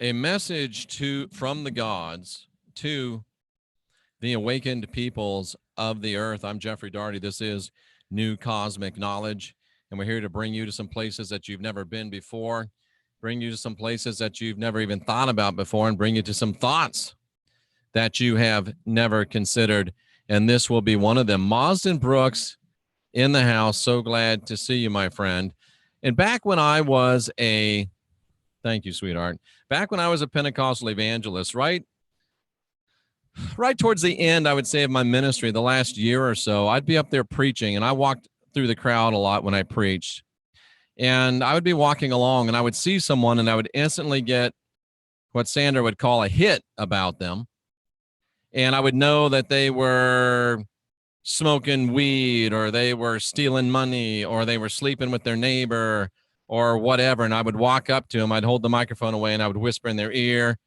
a message from the gods to the awakened peoples of the earth. I'm Jeffrey Daugherty. This is New Cosmic Knowledge, and we're here to bring you to some places that you've never been before, bring you to some places that you've never even thought about before, and bring you to some thoughts that you have never considered. And this will be one of them. Marsden Brooks in the house. So glad to see you, my friend. And back when I was thank you, sweetheart. Back when I was a Pentecostal evangelist, right towards the end, I would say, of my ministry, the last year or so, I'd be up there preaching, and I walked through the crowd a lot when I preached. And I would be walking along, and I would see someone, and I would instantly get what Sandra would call a hit about them. And I would know that they were smoking weed, or they were stealing money, or they were sleeping with their neighbor, or whatever. And I would walk up to them, I'd hold the microphone away, and I would whisper in their ear.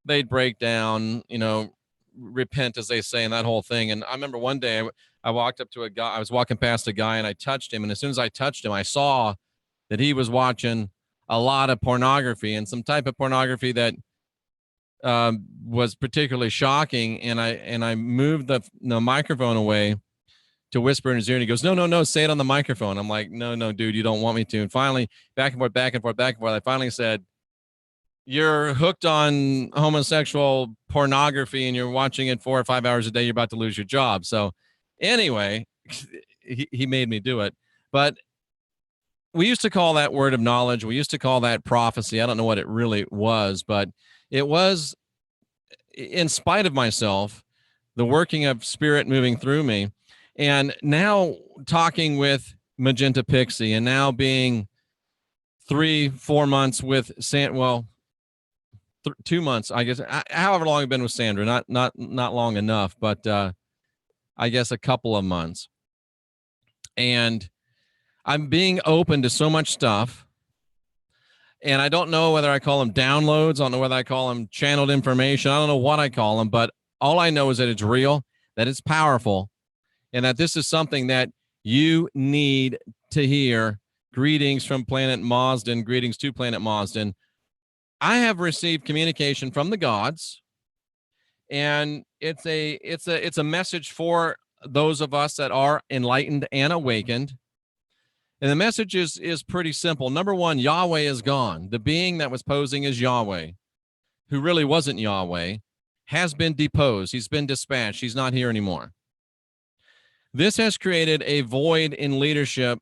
They'd break down, repent, as they say, and that whole thing. And I remember one day I walked up to a guy, I was walking past a guy, and I touched him. And as soon as I touched him, I saw that he was watching a lot of pornography, and some type of pornography that was particularly shocking. And I moved the microphone away to whisper in his ear, and he goes, no, say it on the microphone. I'm like, no, dude, you don't want me to. And finally, back and forth, I finally said, you're hooked on homosexual pornography and you're watching it 4 or 5 hours a day, you're about to lose your job. So anyway, he made me do it. But we used to call that word of knowledge. We used to call that prophecy. I don't know what it really was, but it was, in spite of myself, the working of spirit moving through me. And now talking with Magenta Pixie, and now being 3-4 months with 2 months, I guess, however long I've been with Sandra, not long enough, but I guess a couple of months. And I'm being open to so much stuff. And I don't know whether I call them downloads. I don't know whether I call them channeled information. I don't know what I call them, but all I know is that it's real, that it's powerful, and that this is something that you need to hear. Greetings from Planet Marsden. Greetings to Planet Marsden. I have received communication from the gods, and it's a message for those of us that are enlightened and awakened. And the message is pretty simple. Number one, Yahweh is gone. The being that was posing as Yahweh, who really wasn't Yahweh, has been deposed. He's been dispatched. He's not here anymore. This has created a void in leadership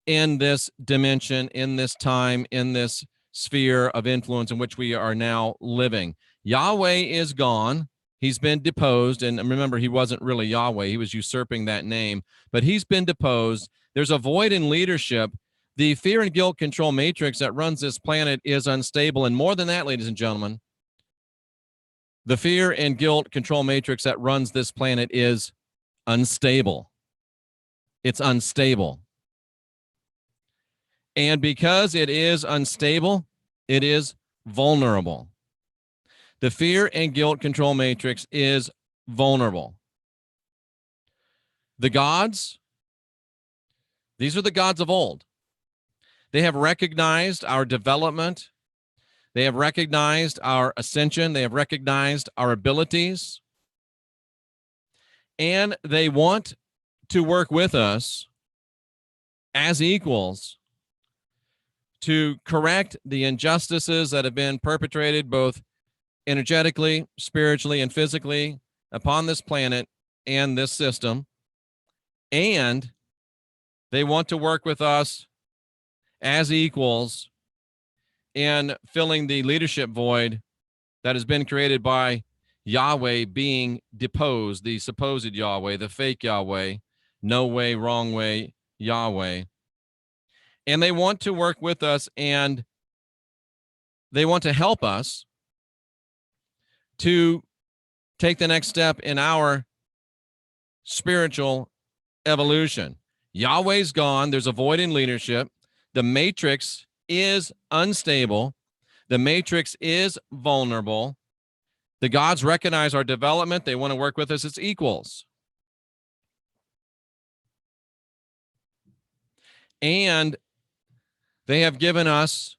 in this dimension, in this time, in this sphere of influence in which we are now living. Yahweh is gone. He's been deposed. And remember, he wasn't really Yahweh. He was usurping that name, but he's been deposed. There's a void in leadership. The fear and guilt control matrix that runs this planet is unstable. And more than that, ladies and gentlemen, the fear and guilt control matrix that runs this planet is unstable. It's unstable. And because it is unstable, it is vulnerable. The fear and guilt control matrix is vulnerable. The gods, these are the gods of old. They have recognized our development. They have recognized our ascension. They have recognized our abilities. And they want to work with us as equals to correct the injustices that have been perpetrated both energetically, spiritually, and physically upon this planet and this system. And they want to work with us as equals in filling the leadership void that has been created by Yahweh being deposed, the supposed Yahweh, the fake Yahweh, no way, wrong way, Yahweh. And they want to work with us, and they want to help us to take the next step in our spiritual evolution. Yahweh's gone. There's a void in leadership. The matrix is unstable. The matrix is vulnerable. The gods recognize our development. They want to work with us as equals. And they have given us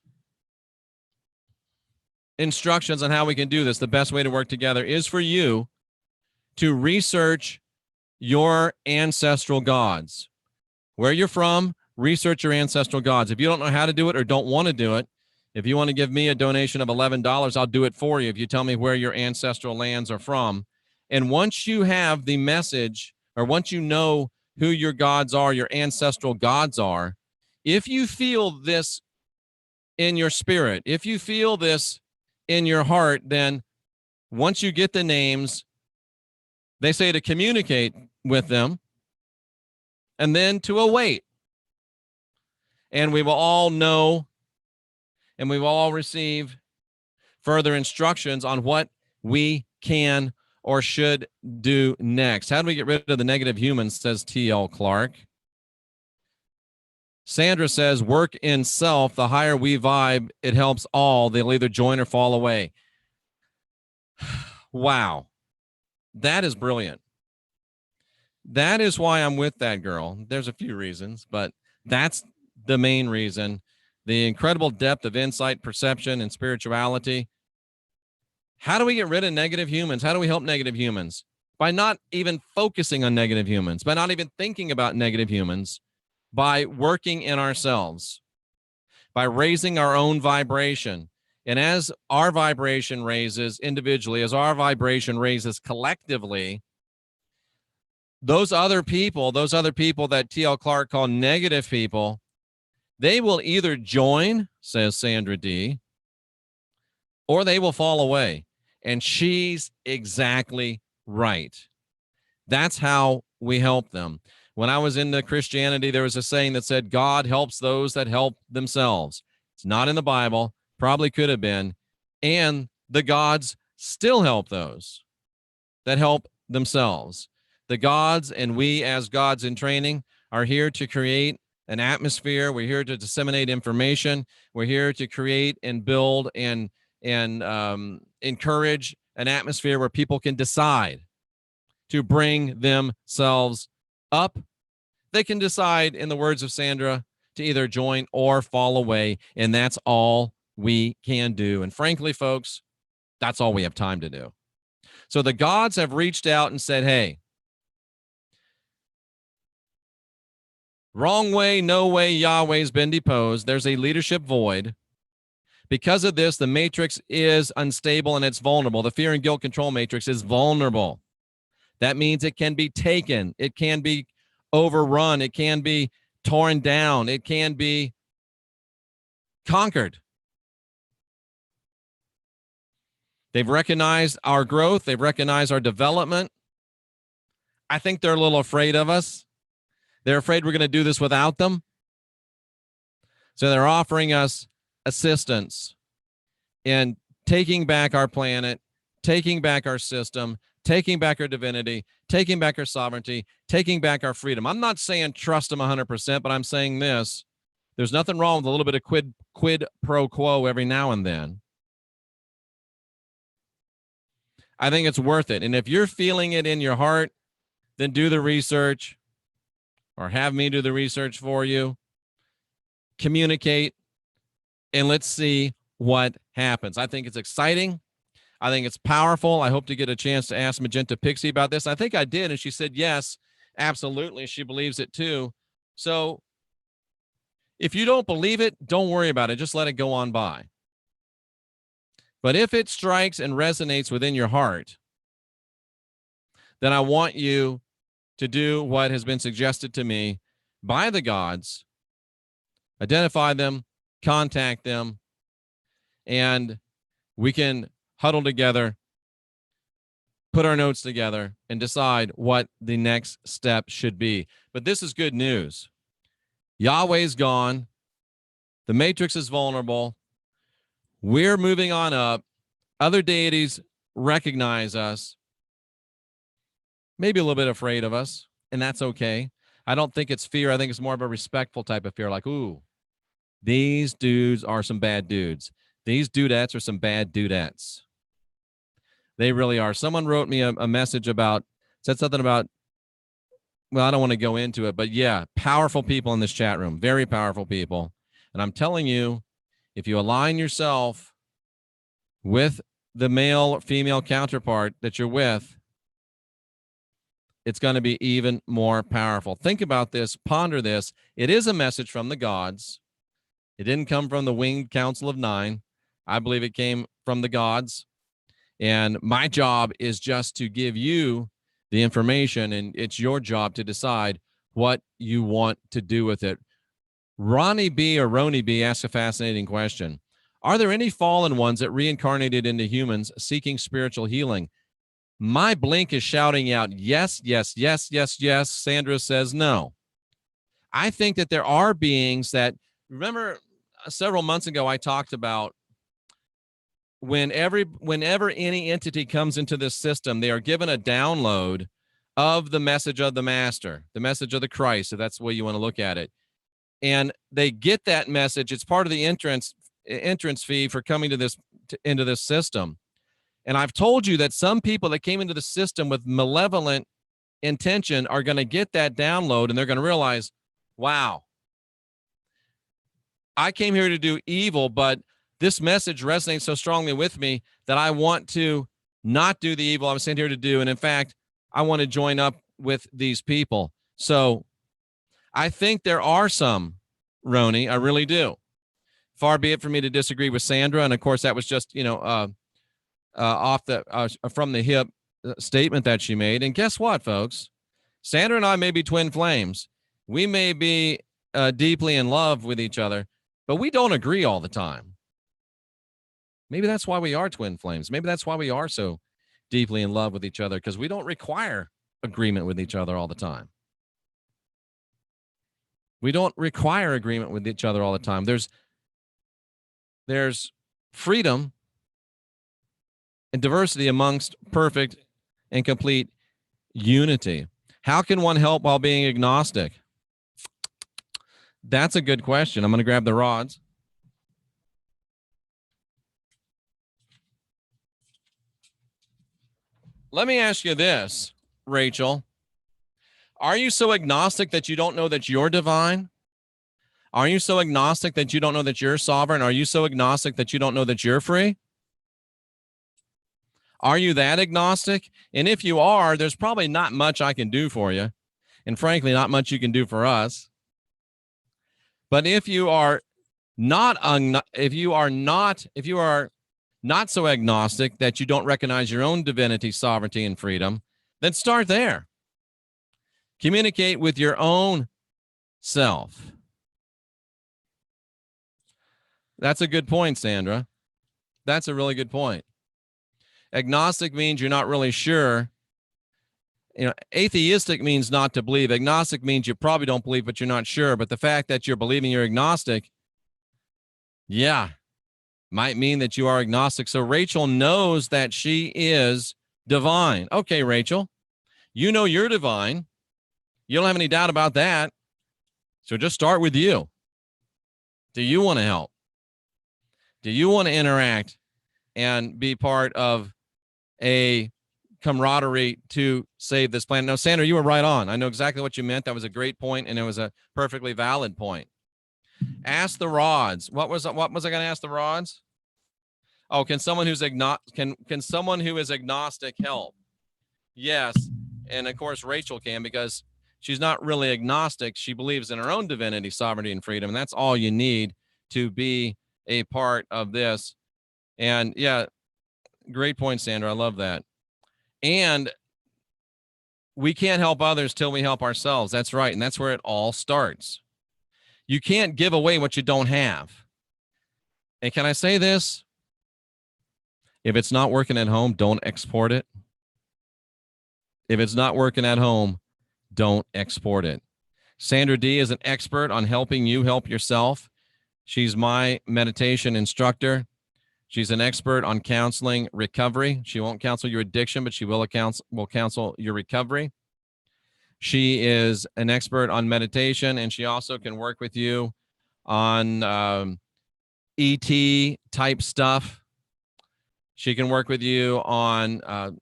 instructions on how we can do this, the best way to work together is for you to research your ancestral gods. Where you're from, research your ancestral gods. If you don't know how to do it or don't want to do it, if you want to give me a donation of $11, I'll do it for you if you tell me where your ancestral lands are from. And once you have the message, or once you know who your gods are, your ancestral gods are, if you feel this in your spirit, if you feel this in your heart, then once you get the names, they say to communicate with them and then to await. And we will all know and we will all receive further instructions on what we can or should do next. How do we get rid of the negative humans, says T.L. Clark. Sandra says, work in self. The higher we vibe, it helps all. They'll either join or fall away. Wow. That is brilliant. That is why I'm with that girl. There's a few reasons, but that's the main reason. The incredible depth of insight, perception, and spirituality. How do we get rid of negative humans? How do we help negative humans? By not even focusing on negative humans, by not even thinking about negative humans, by working in ourselves, by raising our own vibration. And as our vibration raises individually, as our vibration raises collectively, those other people that T.L. Clark called negative people, they will either join, says Sandra D., or they will fall away. And she's exactly right. That's how we help them. When I was into Christianity, there was a saying that said, God helps those that help themselves. It's not in the Bible, probably could have been. And the gods still help those that help themselves. The gods and we as gods in training are here to create an atmosphere. We're here to disseminate information. We're here to create and build and encourage an atmosphere where people can decide to bring themselves up. They can decide, in the words of Sandra, to either join or fall away, and that's all we can do. And frankly, folks, that's all we have time to do. So the gods have reached out and said, hey, wrong way, no way, Yahweh's been deposed. There's a leadership void. Because of this, the matrix is unstable and it's vulnerable. The fear and guilt control matrix is vulnerable. That means it can be taken. It can be overrun. It can be torn down. It can be conquered. They've recognized our growth. They've recognized our development. I think they're a little afraid of us. They're afraid we're going to do this without them. So they're offering us assistance in taking back our planet, taking back our system, taking back our divinity, taking back our sovereignty, taking back our freedom. I'm not saying trust them 100%, but I'm saying this. There's nothing wrong with a little bit of quid pro quo every now and then. I think it's worth it. And if you're feeling it in your heart, then do the research or have me do the research for you. Communicate, and let's see what happens. I think it's exciting. I think it's powerful. I hope to get a chance to ask Magenta Pixie about this. I think I did, and she said, yes, absolutely. She believes it too. So if you don't believe it, don't worry about it. Just let it go on by. But if it strikes and resonates within your heart, then I want you to do what has been suggested to me by the gods. Identify them, contact them, and we can huddle together, put our notes together, and decide what the next step should be. But this is good news. Yahweh's gone. The matrix is vulnerable. We're moving on up. Other deities recognize us, maybe a little bit afraid of us, and that's okay. I don't think it's fear. I think it's more of a respectful type of fear, like, ooh, these dudes are some bad dudes. These dudettes are some bad dudettes. They really are. Someone wrote me a message about, said something about, well, I don't want to go into it, but yeah, powerful people in this chat room, very powerful people. And I'm telling you, if you align yourself with the male or female counterpart that you're with, it's going to be even more powerful. Think about this, ponder this. It is a message from the gods. It didn't come from the winged council of nine. I believe it came from the gods. And my job is just to give you the information, and it's your job to decide what you want to do with it. Ronnie B. or Roni B. asks a fascinating question. Are there any fallen ones that reincarnated into humans seeking spiritual healing? My blink is shouting out, yes, yes, yes, yes, yes. Sandra says no. I think that there are beings that, remember several months ago, I talked about whenever any entity comes into this system, they are given a download of the message of the master, the message of the Christ, if that's the way you want to look at it. And they get that message. It's part of the entrance fee for coming to into this system. And I've told you that some people that came into the system with malevolent intention are going to get that download, and they're going to realize, wow, I came here to do evil, but this message resonates so strongly with me that I want to not do the evil I'm sent here to do. And in fact, I want to join up with these people. So I think there are some, Roni. I really do. Far be it for me to disagree with Sandra. And of course, that was just, from the hip statement that she made. And guess what, folks? Sandra and I may be twin flames. We may be deeply in love with each other, but we don't agree all the time. Maybe that's why we are twin flames. Maybe that's why we are so deeply in love with each other, because we don't require agreement with each other all the time. We don't require agreement with each other all the time. There's freedom and diversity amongst perfect and complete unity. How can one help while being agnostic? That's a good question. I'm going to grab the rods. Let me ask you this, Rachel. Are you so agnostic that you don't know that you're divine? Are you so agnostic that you don't know that you're sovereign? Are you so agnostic that you don't know that you're free? Are you that agnostic? And if you are, there's probably not much I can do for you. And frankly, not much you can do for us. But if you are not so agnostic that you don't recognize your own divinity, sovereignty, and freedom, then start there. Communicate with your own self. That's a good point, Sandra. That's a really good point. Agnostic means you're not really sure. Atheistic means not to believe. Agnostic means you probably don't believe, but you're not sure. But the fact that you're believing you're agnostic, might mean that you are agnostic. So Rachel knows that she is divine. Okay, Rachel, you know you're divine. You don't have any doubt about that. So just start with you. Do you want to help? Do you want to interact and be part of a camaraderie to save this planet? No, Sandra, you were right on. I know exactly what you meant. That was a great point, and it was a perfectly valid point. Ask the rods. What was I going to ask the rods? Oh, can someone who's can someone who is agnostic help? Yes, and of course Rachel can, because she's not really agnostic. She believes in her own divinity, sovereignty, and freedom, and that's all you need to be a part of this. And yeah, great point, Sandra. I love that. And we can't help others till we help ourselves. That's right, and that's where it all starts. You can't give away what you don't have. And can I say this? If it's not working at home, don't export it. If it's not working at home, don't export it. Sandra D is an expert on helping you help yourself. She's my meditation instructor. She's an expert on counseling recovery. She won't counsel your addiction, but she will counsel your recovery. She is an expert on meditation, and she also can work with you on ET type stuff. She can work with you on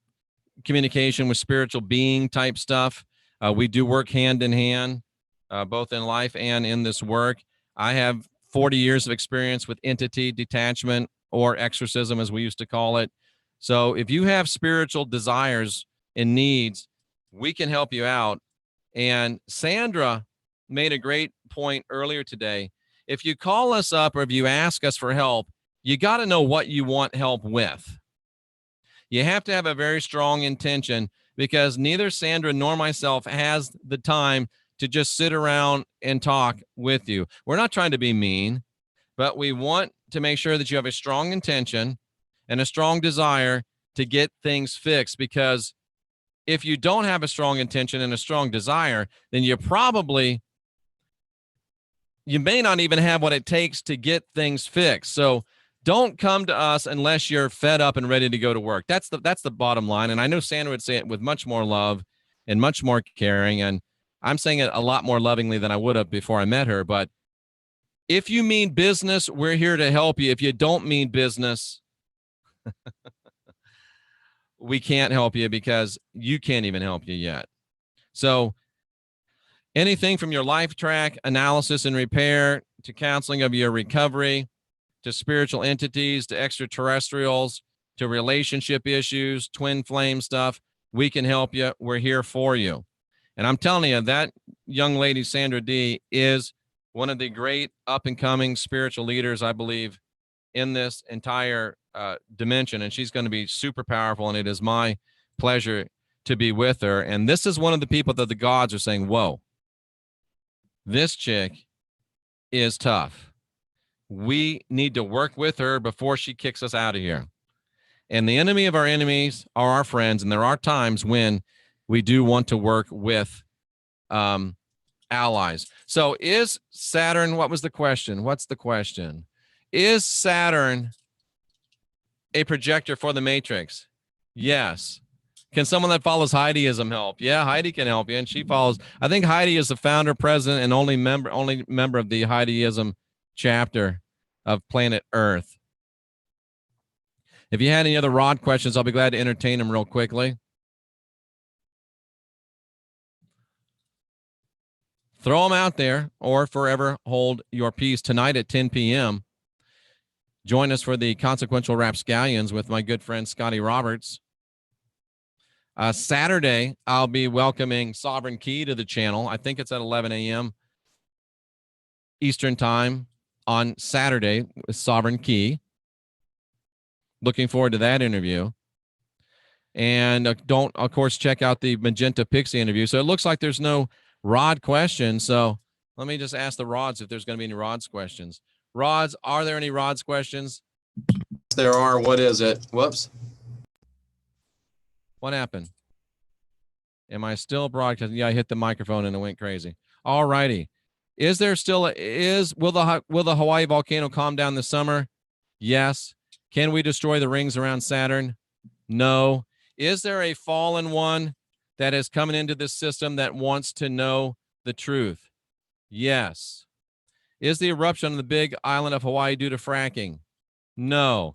communication with spiritual being type stuff. We do work hand in hand, both in life and in this work. I have 40 years of experience with entity detachment, or exorcism, as we used to call it. So if you have spiritual desires and needs, we can help you out. And Sandra made a great point earlier today. If you call us up or if you ask us for help, you got to know what you want help with. You have to have a very strong intention, because neither Sandra nor myself has the time to just sit around and talk with you. We're not trying to be mean, but we want to make sure that you have a strong intention and a strong desire to get things fixed, because if you don't have a strong intention and a strong desire, then you may not even have what it takes to get things fixed. So don't come to us unless you're fed up and ready to go to work. That's the bottom line. And I know Sandra would say it with much more love and much more caring. And I'm saying it a lot more lovingly than I would have before I met her. But if you mean business, we're here to help you. If you don't mean business, we can't help you, because you can't even help you yet. So anything from your LifeTrack analysis and repair to counseling of your recovery, to spiritual entities, to extraterrestrials, to relationship issues, twin flame stuff, we can help you. We're here for you. And I'm telling you, that young lady, Sandra D., is one of the great up-and-coming spiritual leaders, I believe, in this entire dimension. And she's going to be super powerful, and it is my pleasure to be with her. And this is one of the people that the gods are saying, whoa, this chick is tough. We need to work with her before she kicks us out of here. And the enemy of our enemies are our friends. And there are times when we do want to work with allies. So is Saturn, what was the question? What's the question? Is Saturn a projector for the Matrix? Yes. Can someone that follows Heidiism help? Yeah, Heidi can help you. And she follows, I think Heidi is the founder, president, and only member of the Heidiism chapter of planet Earth. If you had any other Rod questions, I'll be glad to entertain them real quickly. Throw them out there, or forever hold your peace. Tonight at 10 p.m., join us for the Consequential Rapscallions with my good friend Scotty Roberts. Saturday, I'll be welcoming Sovereign Key to the channel. I think it's at 11 a.m. Eastern Time on Saturday with Sovereign Key. Looking forward to that interview. And don't, of course, check out the Magenta Pixie interview. So it looks like there's no Rod question. So let me just ask the Rods if there's going to be any Rods questions. Rods, are there any Rods questions? There are. What is it? Whoops. What happened? Am I still broadcasting? Yeah, I hit the microphone and it went crazy. All righty. Is there still will the Hawaii volcano calm down this summer? Yes. Can we destroy the rings around Saturn? No. Is there a fallen one that is coming into this system that wants to know the truth? Yes. Is the eruption on the big island of Hawaii due to fracking? No.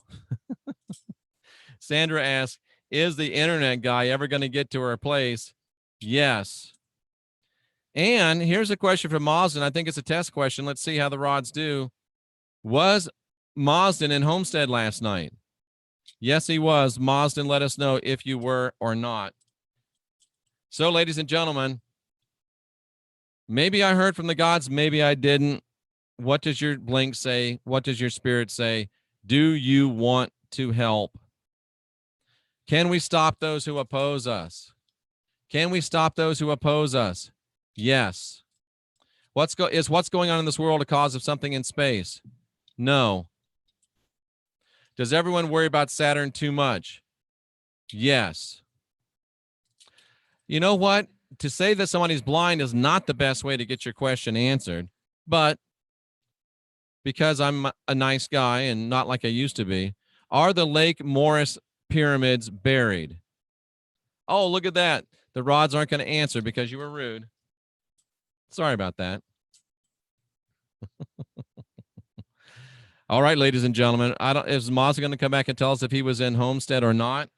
Sandra asks, is the internet guy ever going to get to her place? Yes. And here's a question from Marsden. I think it's a test question. Let's see how the Rods do. Was Marsden in Homestead last night? Yes, he was. Marsden, let us know if you were or not. So, ladies and gentlemen, maybe I heard from the gods, maybe I didn't. What does your blink say? What does your spirit say? Do you want to help? Can we stop those who oppose us? Can we stop those who oppose us? Yes. Is what's going on in this world a cause of something in space? No. Does everyone worry about Saturn too much? Yes. You know what? To say that somebody's blind is not the best way to get your question answered, but because I'm a nice guy and not like I used to be, are the Lake Morris pyramids buried? Oh, look at that. The Rods aren't going to answer because you were rude. Sorry about that. All right, ladies and gentlemen, is Moz going to come back and tell us if he was in Homestead or not?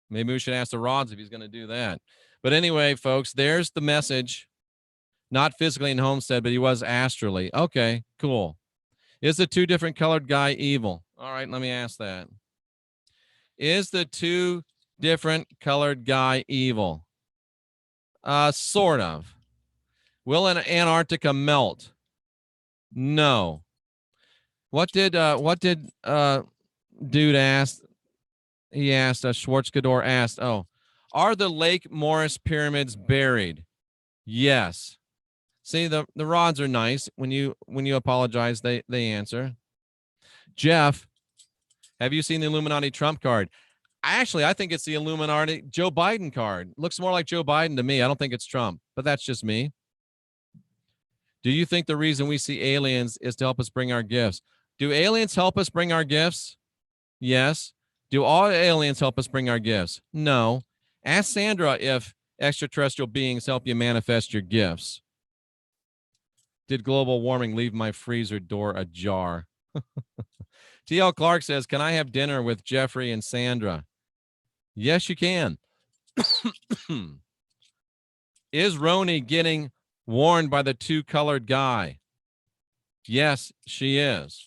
Maybe we should ask the Rods if he's going to do that. But anyway, folks, there's the message. Not physically in Homestead, but he was astrally. Okay, cool. Is the two different colored guy evil? All right, let me ask that. Is the two different colored guy evil? Sort of. Will an Antarctica melt? No. What did dude ask? He asked, Schwarzkador asked, oh, are the Lake Morris pyramids buried? Yes. See, the rods are nice. When you apologize, they answer. Jeff, have you seen the Illuminati Trump card? Actually, I think it's the Illuminati Joe Biden card. Looks more like Joe Biden to me. I don't think it's Trump, but that's just me. Do you think the reason we see aliens is to help us bring our gifts? Do aliens help us bring our gifts? Yes. Do all aliens help us bring our gifts? No. Ask Sandra if extraterrestrial beings help you manifest your gifts. Did global warming leave my freezer door ajar? T.L. Clark says, can I have dinner with Jeffrey and Sandra? Yes, you can. Is Roni getting warned by the two-colored guy? Yes, she is.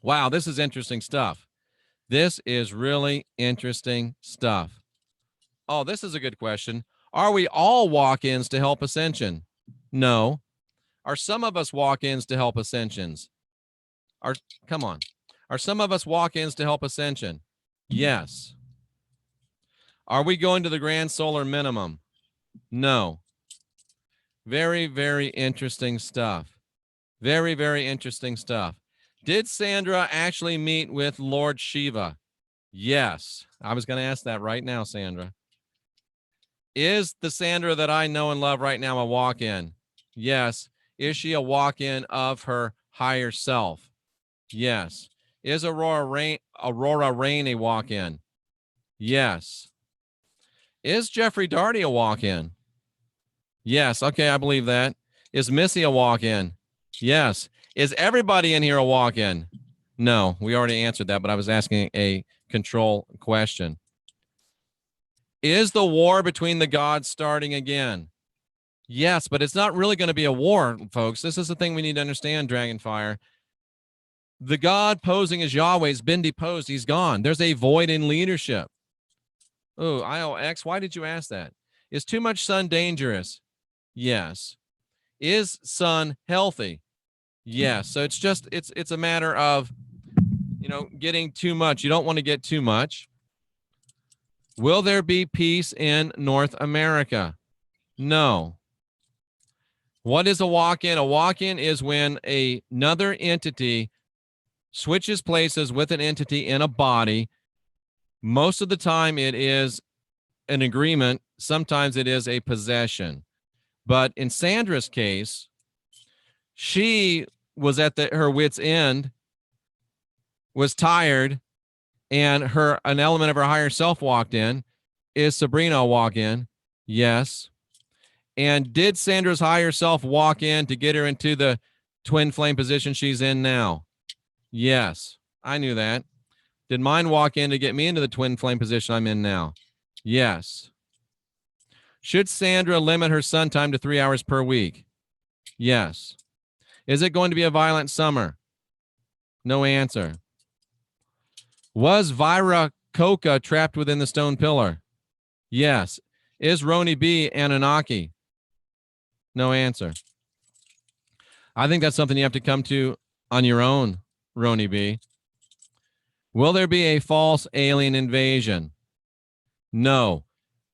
Wow, this is interesting stuff. This is really interesting stuff. Oh, this is a good question. Are we all walk-ins to help ascension? No. Are some of us walk-ins to help ascensions? Come on. Are some of us walk-ins to help ascension? Yes. Are we going to the grand solar minimum? No. Very, very interesting stuff. Very, very interesting stuff. Did Sandra actually meet with Lord Shiva? Yes. I was going to ask that right now, Sandra. Is the Sandra that I know and love right now a walk-in? Yes. Is she a walk-in of her higher self? Yes. Is Aurora Rain a walk-in? Yes. Is Jeffrey Darty a walk-in? Yes. Okay, I believe that. Is Missy a walk-in? Yes. Is everybody in here a walk-in? No, we already answered that, but I was asking a control question. Is the war between the gods starting again? Yes, but it's not really going to be a war, folks. This is the thing we need to understand, Dragonfire. The God posing as Yahweh has been deposed. He's gone. There's a void in leadership. Oh, IOX, why did you ask that? Is too much sun dangerous? Yes. Is sun healthy? Yes. So it's a matter of, getting too much. You don't want to get too much. Will there be peace in North America? No. What is a walk-in? A walk-in is when another entity switches places with an entity in a body. Most of the time it is an agreement. Sometimes it is a possession. But in Sandra's case, she was at her wit's end, was tired, and an element of her higher self walked in. Is Sabrina a walk-in? Yes. And did Sandra's higher self walk in to get her into the twin flame position she's in now? Yes. I knew that. Did mine walk in to get me into the twin flame position I'm in now? Yes. Should Sandra limit her sun time to 3 hours per week? Yes. Is it going to be a violent summer? No answer. Was Vira Coca trapped within the stone pillar? Yes. Is Roni B Anunnaki? No answer. I think that's something you have to come to on your own, Roni B. Will there be a false alien invasion? No.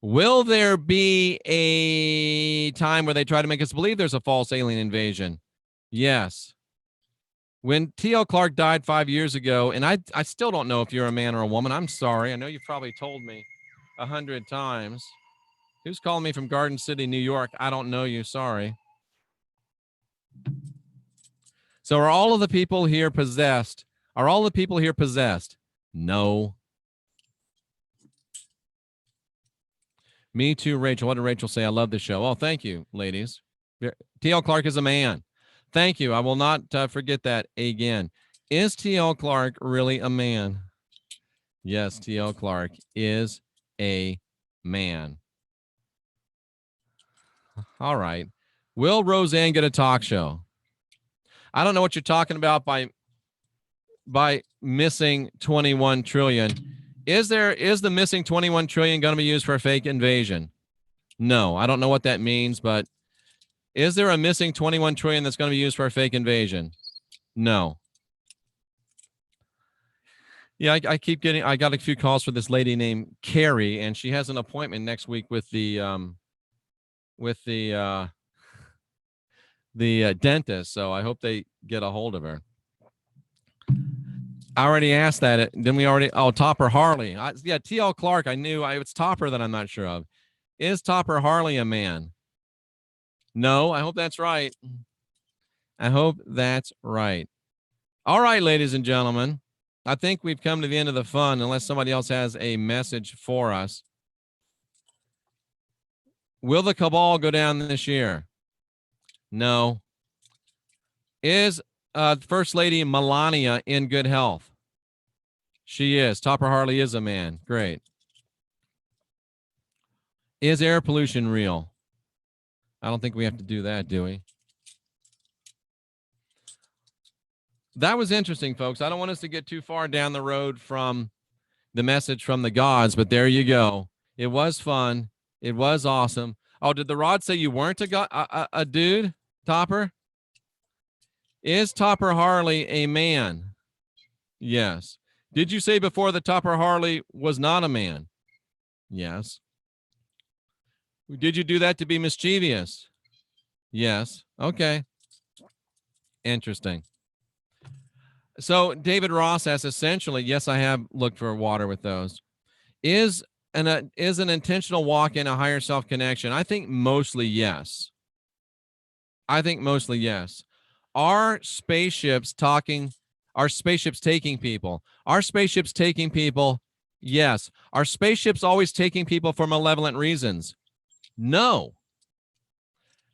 Will there be a time where they try to make us believe there's a false alien invasion? Yes. When T.L. Clark died 5 years ago, and I still don't know if you're a man or a woman. I'm sorry. I know you've probably told me 100 times. Who's calling me from Garden City, New York? I don't know you. Sorry. So are all of the people here possessed? Are all the people here possessed? No. Me too, Rachel. What did Rachel say? I love the show. Oh, thank you, ladies. T.L. Clark is a man. Thank you. I will not forget that again. Is T.L. Clark really a man? Yes, T.L. Clark is a man. All right. Will Roseanne get a talk show? I don't know what you're talking about by by missing 21 trillion. Is the missing 21 trillion going to be used for a fake invasion? No, I don't know what that means, but is there a missing 21 trillion that's going to be used for a fake invasion? No. Yeah, I got a few calls for this lady named Carrie, and she has an appointment next week with the dentist. So I hope they get a hold of her. I already asked that. Then we already, Topper Harley. Yeah, T.L. Clark. I knew it's Topper that I'm not sure of. Is Topper Harley a man? No, I hope that's right. I hope that's right. All right, ladies and gentlemen. I think we've come to the end of the fun, unless somebody else has a message for us. Will the cabal go down this year? No. Is First Lady Melania in good health? She is. Topper Harley is a man. Great. Is air pollution real? I don't think we have to do that, do we? That was interesting, folks. I don't want us to get too far down the road from the message from the gods, but there you go. It was fun. It was awesome. Oh, did the rod say you weren't a dude, Topper? Is Topper Harley a man? Yes. Did you say before that Topper Harley was not a man? Yes. Did you do that to be mischievous? Yes. Okay. Interesting. So David Ross asks, essentially, yes, I have looked for water with those. Is an intentional walk in a higher self connection? I think mostly yes. I think mostly yes. Are spaceships taking people? Are spaceships taking people? Yes. Are spaceships always taking people for malevolent reasons? No.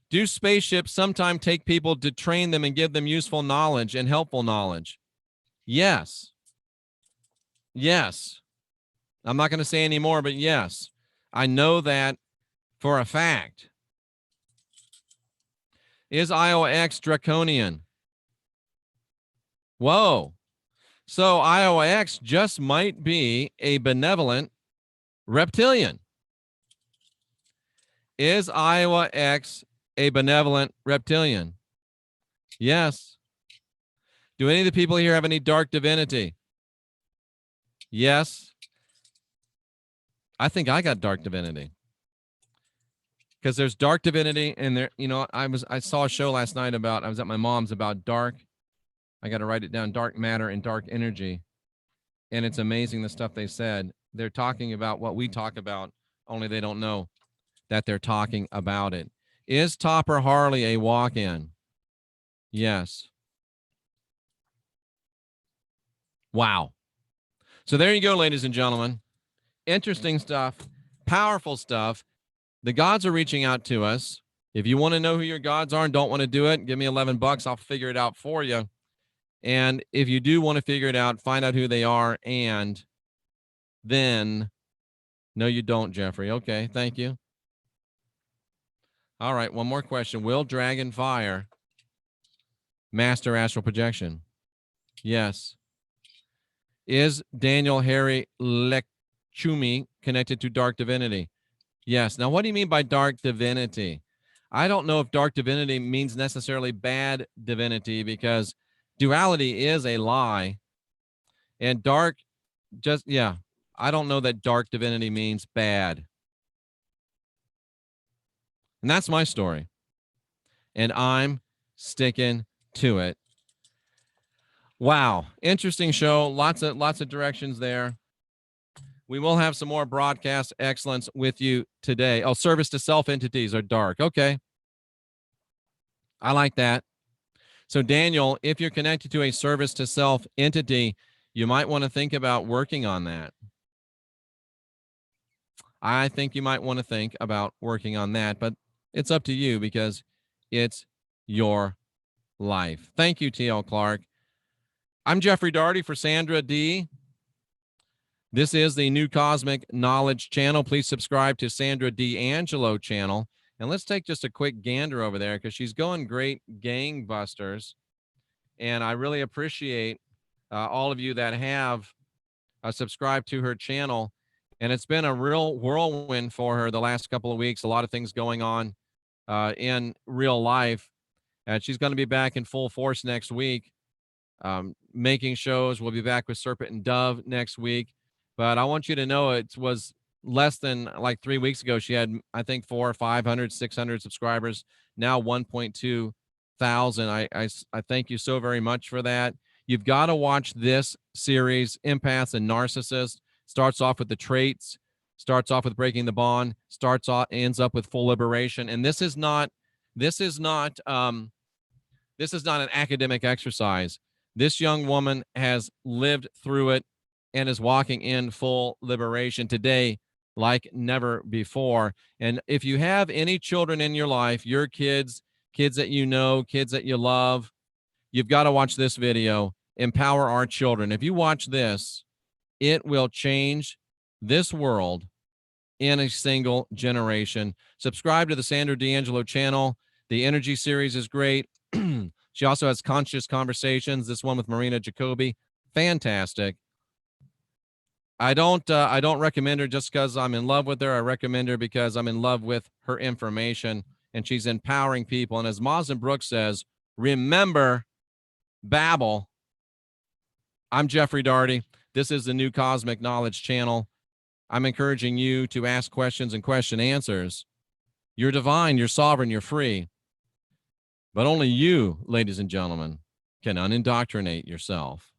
Do spaceships sometimes take people to train them and give them useful knowledge and helpful knowledge? Yes. Yes. I'm not going to say any more, but yes. I know that for a fact. Is IOX draconian? Whoa. So IOX just might be a benevolent reptilian. Is IOX a benevolent reptilian? Yes. Do any of the people here have any dark divinity? Yes. I think I got dark divinity. Because there's dark divinity and there, I saw a show last night I was at my mom's about dark. I got to write it down, dark matter and dark energy. And it's amazing the stuff they said. They're talking about what we talk about, only they don't know that they're talking about it. Is Topper Harley a walk-in? Yes. Wow. So there you go, ladies and gentlemen. Interesting stuff, powerful stuff. The gods are reaching out to us. If you want to know who your gods are and don't want to do it, give me $11. I'll figure it out for you. And if you do want to figure it out, find out who they are. And then, no, you don't, Jeffrey. Okay, thank you. All right, one more question. Will Dragon Fire master astral projection? Yes. Is Daniel Harry Lekchumi connected to dark divinity? Yes. Now, what do you mean by dark divinity? I don't know if dark divinity means necessarily bad divinity, because duality is a lie. And dark I don't know that dark divinity means bad. And that's my story. And I'm sticking to it. Wow. Interesting show. Lots of directions there. We will have some more broadcast excellence with you today. Oh, service to self entities are dark. Okay. I like that. So Daniel, if you're connected to a service to self entity, you might want to think about working on that. I think you might want to think about working on that, but it's up to you because it's your life. Thank you, T.L. Clark. I'm Jeffrey Daugherty for Sandra D. This is the New Cosmic Knowledge Channel. Please subscribe to Sandra D'Angelo channel. And let's take just a quick gander over there because she's going great gangbusters. And I really appreciate all of you that have subscribed to her channel. And it's been a real whirlwind for her the last couple of weeks. A lot of things going on in real life. And she's going to be back in full force next week, making shows. We'll be back with Serpent and Dove next week. But I want you to know it was less than like 3 weeks ago. She had, I think, 400, 500, 600 subscribers. Now 1.2 thousand. I thank you so very much for that. You've got to watch this series, Empaths and Narcissists. Starts off with the traits, starts off with breaking the bond, ends up with full liberation. And this is not an academic exercise. This young woman has lived through it and is walking in full liberation today like never before. And if you have any children in your life, your kids that you know, kids that you love, you've got to watch this video, Empower Our Children. If you watch this, it will change this world in a single generation. Subscribe to the Sandra D'Angelo channel. The Energy series is great. She also has Conscious Conversations, this one with Marina Jacoby. Fantastic. I don't recommend her just because I'm in love with her. I recommend her because I'm in love with her information, and she's empowering people. And as Mazen Brooks says, remember, Babel. I'm Jeffrey Daugherty. This is the New Cosmic Knowledge channel. I'm encouraging you to ask questions and question answers. You're divine, you're sovereign, you're free. But only you, ladies and gentlemen, can unindoctrinate yourself.